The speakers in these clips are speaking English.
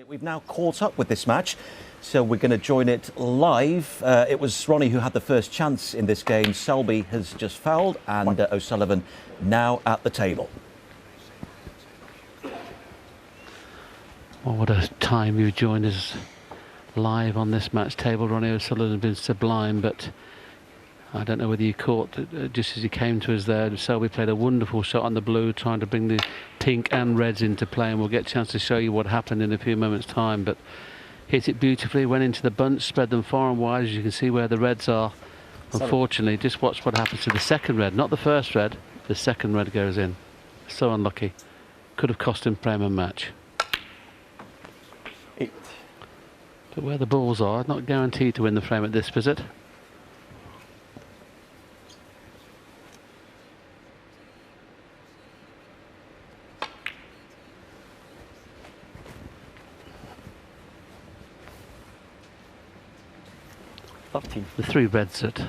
We've now caught up with this match, so we're going to join it live. It was Ronnie who had the first chance in this game. Selby has just fouled, and O'Sullivan now at the table. Well, what a time you joined us live on this match table. Ronnie O'Sullivan has been sublime, but I don't know whether you caught just as he came to us there. Selby played a wonderful shot on the blue, trying to bring the pink and reds into play, and we'll get a chance to show you what happened in a few moments' time. But hit it beautifully, went into the bunch, spread them far and wide, as you can see where the reds are. Unfortunately, just watch what happens to the second red, not the first red. The second red goes in. So unlucky. Could have cost him frame and match. 8. But where the balls are, not guaranteed to win the frame at this visit. The three reds at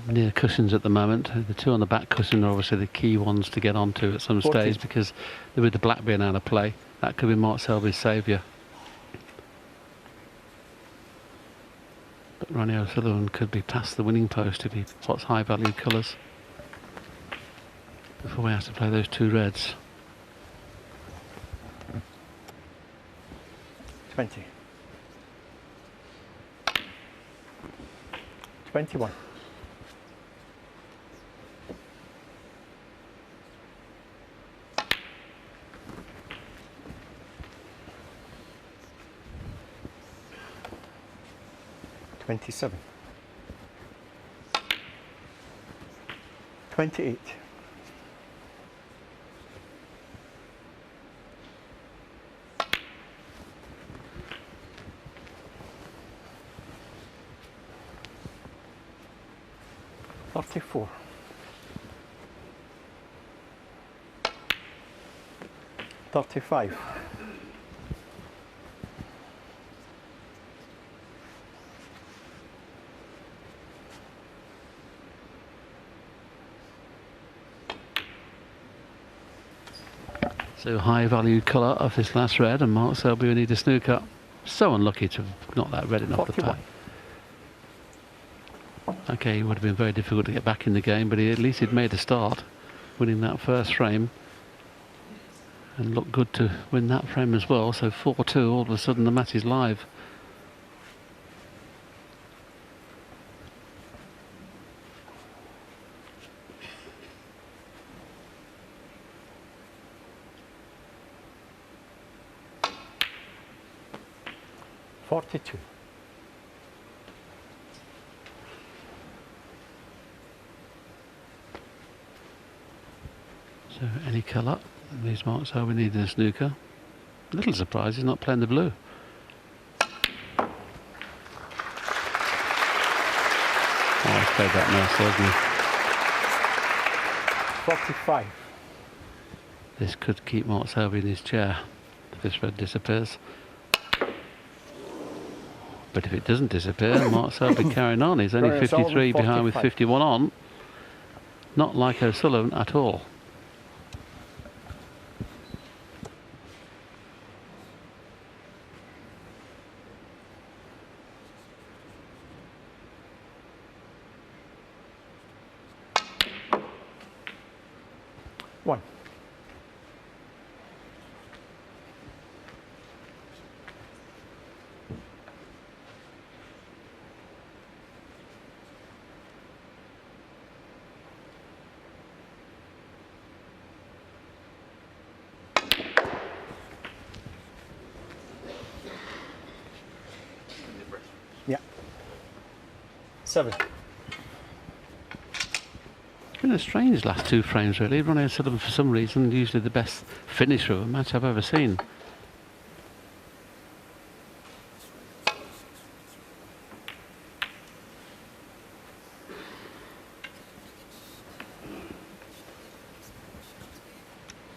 near cushions at the moment. The two on the back cushion are obviously the key ones to get onto at some stage, because with the black being out of play, that could be Mark Selby's saviour. But Ronnie O'Sullivan could be past the winning post if he pots high value colours before we have to play those two reds. 20. 21. 27. 28. 34. 35. 'So high value colour of this last red, and Mark Selby will need a snooker. So unlucky to have knocked that red off the pack. Okay, it would have been very difficult to get back in the game, but at least he'd made a start, winning that first frame, and looked good to win that frame as well. So 4-2, all of a sudden the match is live.42. So any colour, these marks are we need in a snooker. A little surprised he's not playing the blue. Oh, he's played that nicely, hasn't he? 45. This could keep Mark Selby in his chair if this red disappears. But if it doesn't disappear, Mark Selby carrying on. He's only 53 behind with 51 on. Not like O'Sullivan at all. One. 7. It's been a strange last two frames, really. Ronnie O'Sullivan, for some reason, usually the best finisher of a match I've ever seen.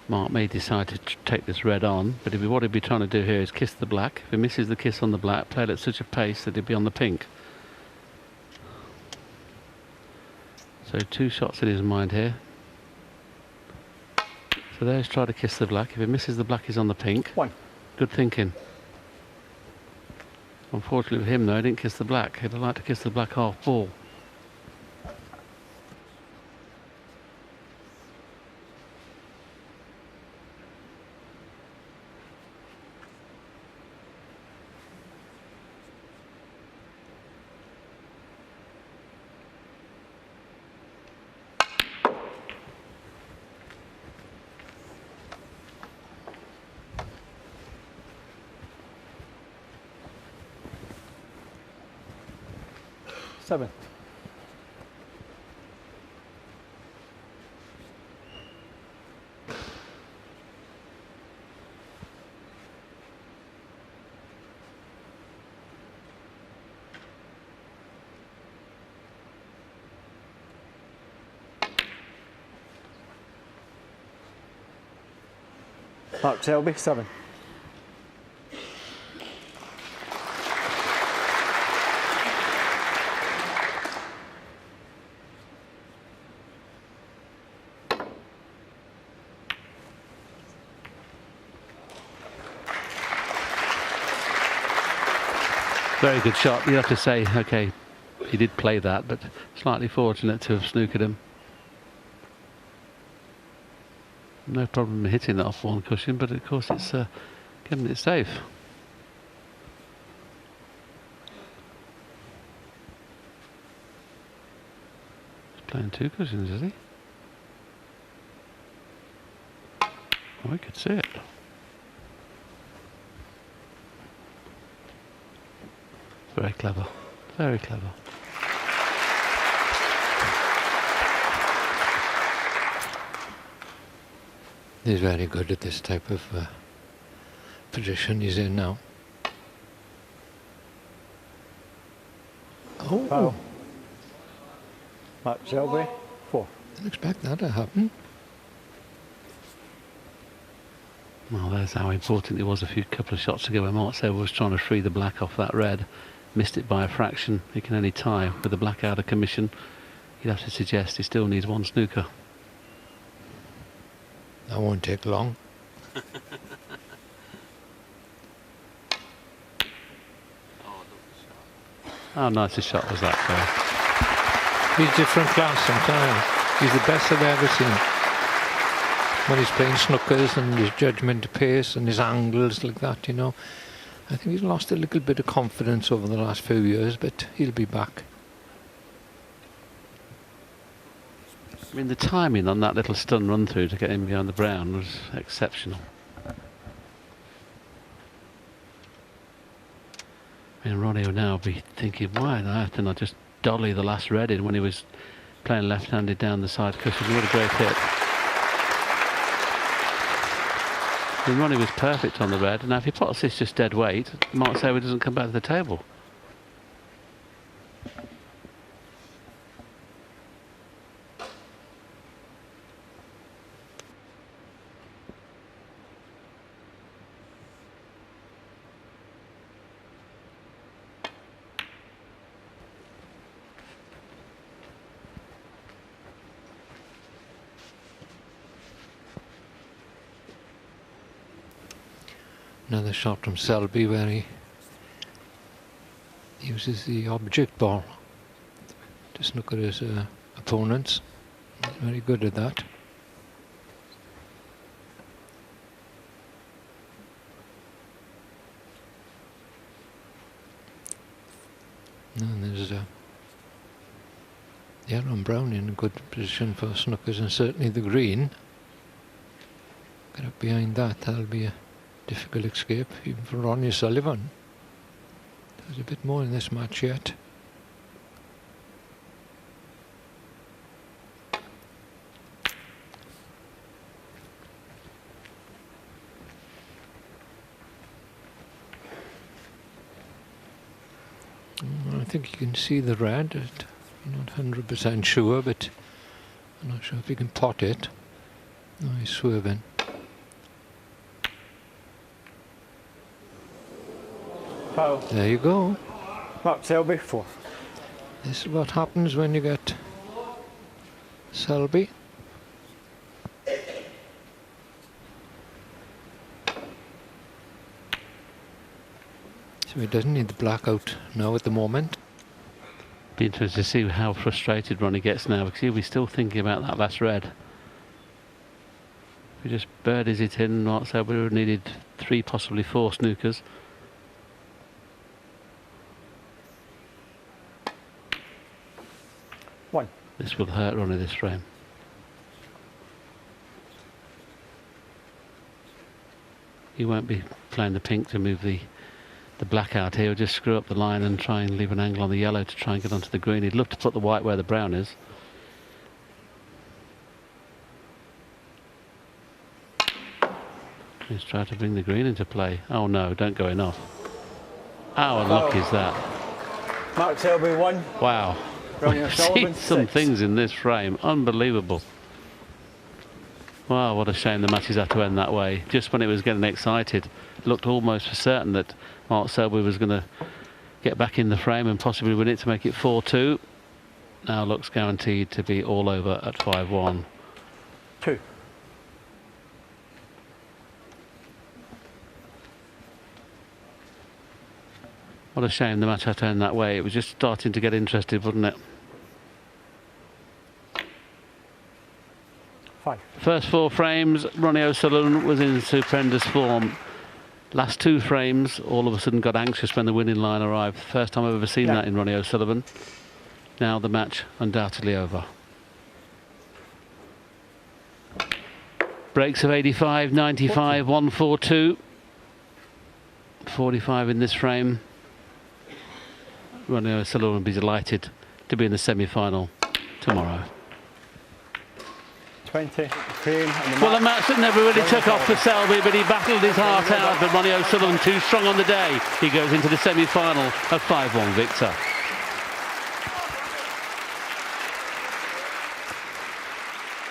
Mark may decide to take this red on, but what he'd be trying to do here is kiss the black. If he misses the kiss on the black, play it at such a pace that he'd be on the pink. So two shots in his mind here. So there's try to kiss the black. If he misses the black, he's on the pink. 1. Good thinking. Unfortunately for him though, he didn't kiss the black. He'd have liked to kiss the black half ball. Seven. Mark Selby, 7. Very good shot. You have to say, okay, he did play that, but slightly fortunate to have snookered him. No problem hitting that off one cushion, but of course it's keeping it safe. He's playing 2 cushions, is he? Oh, I could see it. Very clever. Very clever. He's very good at this type of position he's in now. Oh, Foul. Mark Selby, 4. didn't expect that to happen. Well, there's how important it was a couple of shots ago when Mark Selby was trying to free the black off that red. Missed it by a fraction. He can only tie with the black out of commission. You'd have to suggest he still needs 1 snooker. That won't take long. How nice a shot was that, though? He's different class, I'm telling you. He's the best I've ever seen. When he's playing snookers and his judgment pace and his angles like that, you know. I think he's lost a little bit of confidence over the last few years, but he'll be back. I mean, the timing on that little stun run through to get him behind the brown was exceptional. I mean, Ronnie will now be thinking, why on earth didn't I just dolly the last red in when he was playing left-handed down the side cushion? What a great hit. I mean, Ronnie was perfect on the red, and now if he pots this just dead weight, Mark Selby doesn't come back to the table. Another shot from Selby where he uses the object ball to snooker his opponents. He's very good at that. And there's yellow and brown in a good position for snookers, and certainly the green. Get up behind that, that'll be a difficult escape, even for Ronnie Sullivan. There's a bit more in this match yet. I think you can see the red. I'm not 100% sure, but I'm not sure if you can pot it. No, he's swerving. Foul. There you go. Mark Selby, 4. This is what happens when you get Selby. So he doesn't need the blackout now at the moment. Be interested to see how frustrated Ronnie gets now, because he'll be still thinking about that last red. If he just birdies it in, Mark Selby would have needed 3, possibly 4 snookers. One. This will hurt Ronnie, this frame. He won't be playing the pink to move the black out here. He'll just screw up the line and try and leave an angle on the yellow to try and get onto the green. He'd love to put the white where the brown is. He's trying to bring the green into play. Oh no, don't go enough. How unlucky is that? Mark Selby 1. Wow. Ronnie We've O'Sullivan seen some 6. things in this frame. Unbelievable. Wow, what a shame the matches had to end that way. Just when it was getting excited, it looked almost for certain that Mark Selby was going to get back in the frame and possibly win it to make it 4-2. Now looks guaranteed to be all over at 5-1. 2. What a shame the match had to end that way. It was just starting to get interested, wasn't it? 5. First 4 frames, Ronnie O'Sullivan was in stupendous form. Last 2 frames, all of a sudden got anxious when the winning line arrived. First time I've ever seen that in Ronnie O'Sullivan. Now the match undoubtedly over. Breaks of 85, 95, 142. 45 in this frame. Ronnie O'Sullivan will be delighted to be in the semi-final tomorrow. 20. Green. Well, the match that never really took off for Selby, but he battled his heart out. But Ronnie O'Sullivan too strong on the day. He goes into the semi-final, a 5-1 victor.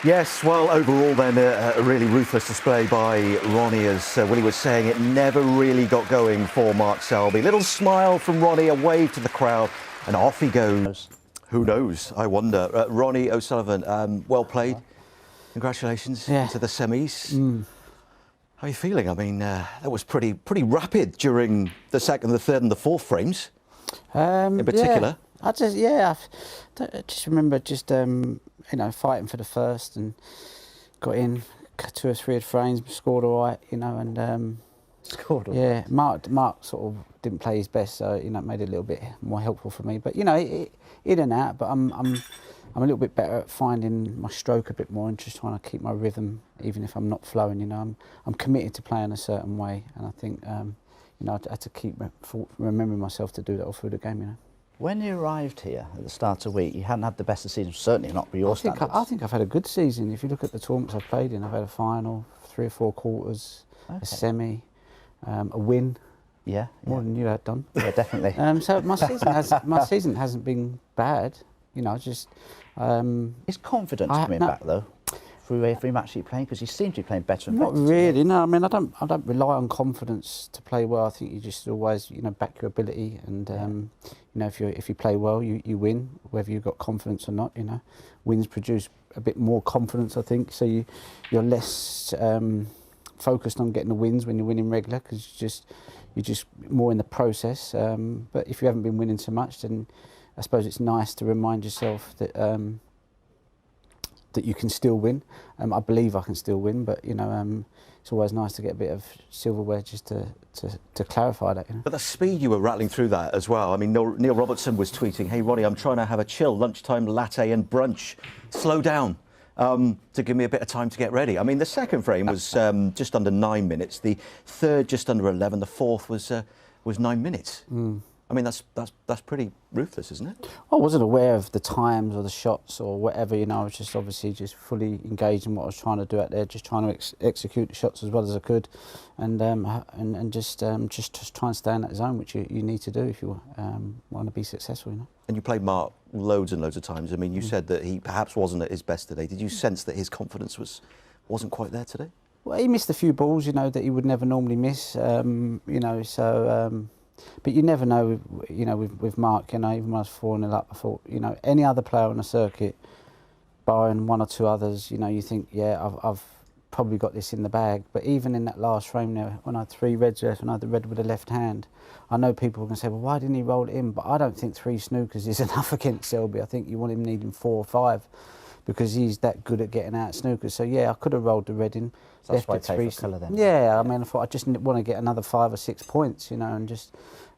Yes, well, overall then a really ruthless display by Ronnie. As Willie was saying, it never really got going for Mark Selby. Little smile from Ronnie, a wave to the crowd, and off he goes. Who knows? I wonder. Ronnie O'Sullivan, well played. Congratulations to the semis. How are you feeling? I mean, that was pretty rapid during the second, the third and the fourth frames in particular. Yeah, I just remember you know, fighting for the first and got in 2 or 3 frames, scored all right, you know, and Scored all yeah, Mark sort of didn't play his best, so you know, it made it a little bit more helpful for me. But you know, in and out. But I'm a little bit better at finding my stroke a bit more and just trying to keep my rhythm, even if I'm not flowing. You know, I'm committed to playing a certain way, and I think you know, I had to keep remembering myself to do that all through the game. You know. When you arrived here at the start of the week, you hadn't had the best of the season, certainly not for your standards. I think I've had a good season. If you look at the tournaments I've played in, I've had a final, 3 or 4 quarters, a semi, a win. Yeah, more than you had done. Yeah, definitely. So my season hasn't been bad. You know, just. Is confidence coming back though? Through every match you play, because you seem to be playing better and better. Not really, no. I mean, I don't rely on confidence to play well. I think you just always, you know, back your ability, and you know, if you play well, you win, whether you've got confidence or not. You know, wins produce a bit more confidence, I think. So you're less focused on getting the wins when you're winning regular, because you're just more in the process. But if you haven't been winning so much, then I suppose it's nice to remind yourself that. That you can still win. I believe I can still win, but you know, it's always nice to get a bit of silverware just to clarify that. You know? But the speed you were rattling through that as well. I mean, Neil Robertson was tweeting, "Hey Ronnie, I'm trying to have a chill lunchtime latte and brunch. Slow down to give me a bit of time to get ready." I mean, the second frame was just under 9 minutes. The third just under 11. The fourth was 9 minutes. I mean, that's pretty ruthless, isn't it? I wasn't aware of the times or the shots or whatever, you know. I was just obviously just fully engaged in what I was trying to do out there, just trying to execute the shots as well as I could, and just try and stay in that zone, which you need to do if you want to be successful, you know. And you played Mark loads and loads of times. I mean, you said that he perhaps wasn't at his best today. Did you sense that his confidence wasn't quite there today? Well, he missed a few balls, you know, that he would never normally miss, you know, so... But you never know, you know, with Mark, you know, even when I was 4-0 up, I thought, you know, any other player on the circuit, barring 1 or 2 others, you know, you think, yeah, I've probably got this in the bag. But even in that last frame there, when I had 3 reds left and I had the red with the left hand, I know people are going to say, well, why didn't he roll it in? But I don't think 3 snookers is enough against Selby. I think you want him needing 4 or 5 because he's that good at getting out snookers. So, yeah, I could have rolled the red in. So that's why I played for colour then. Yeah, I mean, I thought I just want to get another 5 or 6 points, you know, and just,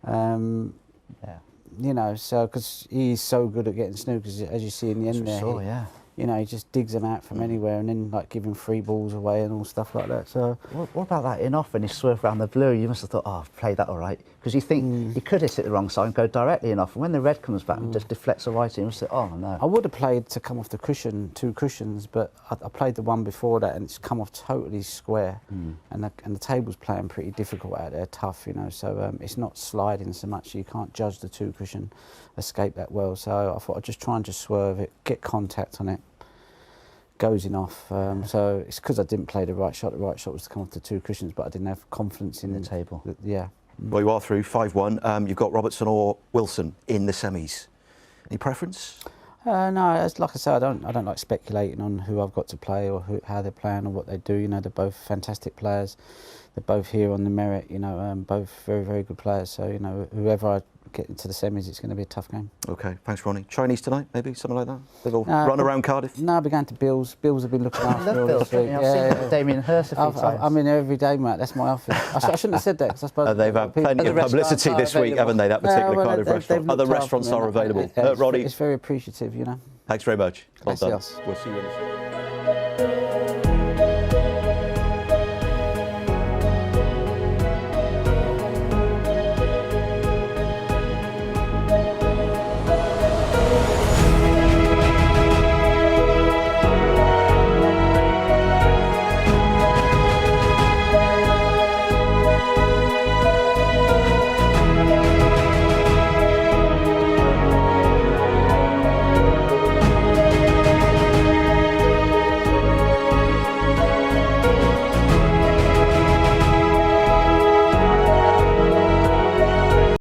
you know, so because he's so good at getting snookers, as you see in the end there. Sure, yeah. You know, he just digs them out from anywhere and then like giving 3 balls away and all stuff like that. So what about that in-off when he swerved around the blue? You must have thought, oh, I've played that all right. Because you think he could hit it the wrong side and go directly in-off. And when the red comes back and just deflects the right, you must say, oh, no. I would have played to come off the cushion, 2 cushions, but I played the one before that and it's come off totally square. And the table's playing pretty difficult out there, tough, you know. So it's not sliding so much. You can't judge the 2 cushion escape that well. So I thought I'd just try and just swerve it, get contact on it. Goes in off, so it's because I didn't play the right shot. The right shot was to come off the 2 cushions, but I didn't have confidence in the table. Yeah. Well, you are through 5-1. You've got Robertson or Wilson in the semis. Any preference? No, as like I say, I don't like speculating on who I've got to play or how they're playing or what they do. You know, they're both fantastic players. They're both here on the merit. You know, both very, very good players. So you know, whoever I get into the semis, it's going to be a tough game. Okay, thanks, Ronnie. Chinese tonight, maybe something like that. Little run around Cardiff. No, I'll be going to Bill's. Bill's have been looking after me all Bill's, this week. I've seen Damien Hirst a few times. I'm in there every day, mate. That's my office. I shouldn't have said that because I suppose They've had plenty of publicity this week, haven't they? That particular Cardiff restaurant. Other restaurants are available. Ronnie, it's very appreciative, you know. thanks very much. Well done. Gracias. We'll see you in a second.